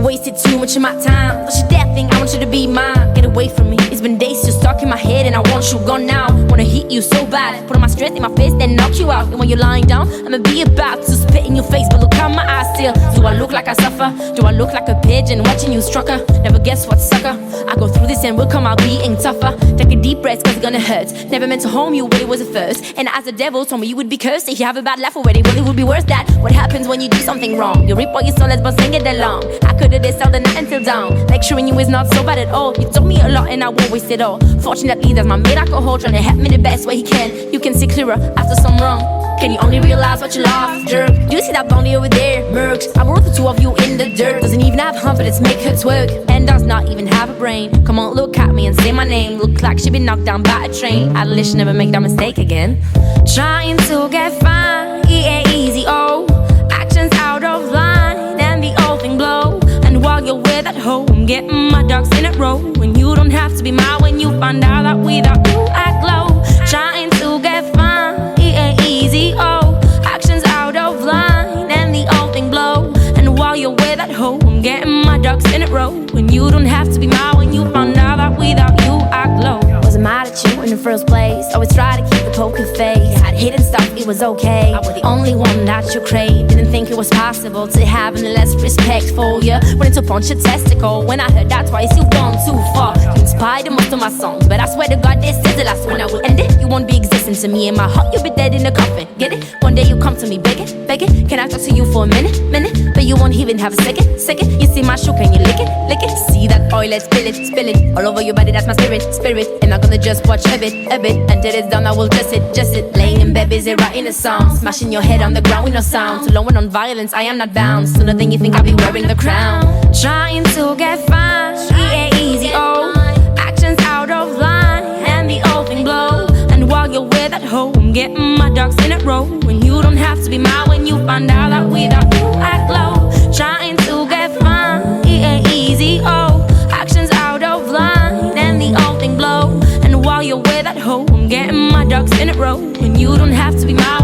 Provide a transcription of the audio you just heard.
wasted too much of my time. Don't you dare think I want you to be mine. Get away from me, it's been days you're stuck in my head and I want you gone now. Wanna hit you so bad, put all my strength in my face, then knock you out. And when you're lying down, I'ma be about to spit in your face, but look how my eyes still. Do I look like I suffer? Do I look like a pigeon watching you strucker? Never guess what, sucker. I go through this and will come out being tougher. Take a deep breath cause it's gonna hurt. Never meant to harm you, but it was a first. And as the devil told me you would be cursed, if you have a bad laugh already, well it would be worse. That what happens when you do something wrong. You reap what you sow, let's both sing it along. I could've did all the night until down. Lecturing you is not so bad at all. You told me a lot and I won't waste it all. Fortunately there's my mate alcohol trying to help me the best way he can. You can see clearer after some wrong. Can you only realize what you lost, jerk? Do you see that blondie over there, mercs? I brought the two of you in the dirt. Doesn't even have a hump, but let's make her twerk. And does not even have a brain. Come on, look at me and say my name. Look like she been knocked down by a train. I'd wish never make that mistake again. Trying to get fine, it ain't easy, oh. Actions out of line and the old thing blow. And while you're with that hoe, I'm getting my ducks in a row. And you don't have to be mine when you find out that without you I glow. Trying to get fine, it ain't easy, oh. Actions out of line and the old thing blow. And while you're with that hoe, I'm getting my ducks in a row. And you don't have to be mine when you find out that without you I glow. Wasn't mad at you in the first place. Always try to keep the poker face. Had hidden stuff, it was okay. I was the only one that you craved. Didn't think it was possible to have any less respect for you. Wanted to punch your testicle. When I heard that twice, you've gone too far. You inspired most of my songs, but I swear to God, this is the last one. I will end it. You won't be existing to me in my heart. You'll be dead in a coffin. Get it? One day you come to me begging. Can I talk to you for a minute? But you won't even have a second. You see my shoe, can you lick it? See that oil, let's spill it all over your body. That's my spirit. And I'm gonna just watch a bit until it's done. I will just it. Laying in bed, busy writing a song, smashing your head on the ground with no sound. Too low and on violence, I am not bound. Sooner than you think I'll be wearing the crown. Trying to get fine, it ain't easy, oh. Actions out of line and the old thing blow. And while you're with that hoe, I'm getting my ducks in a row. And you don't have to be mine when you find out that without you I glow. Trying to get fine, it ain't easy, oh. Actions out of line and the old thing blow. And while you're with that hoe, I'm getting my ducks in a row. And you don't have to be mine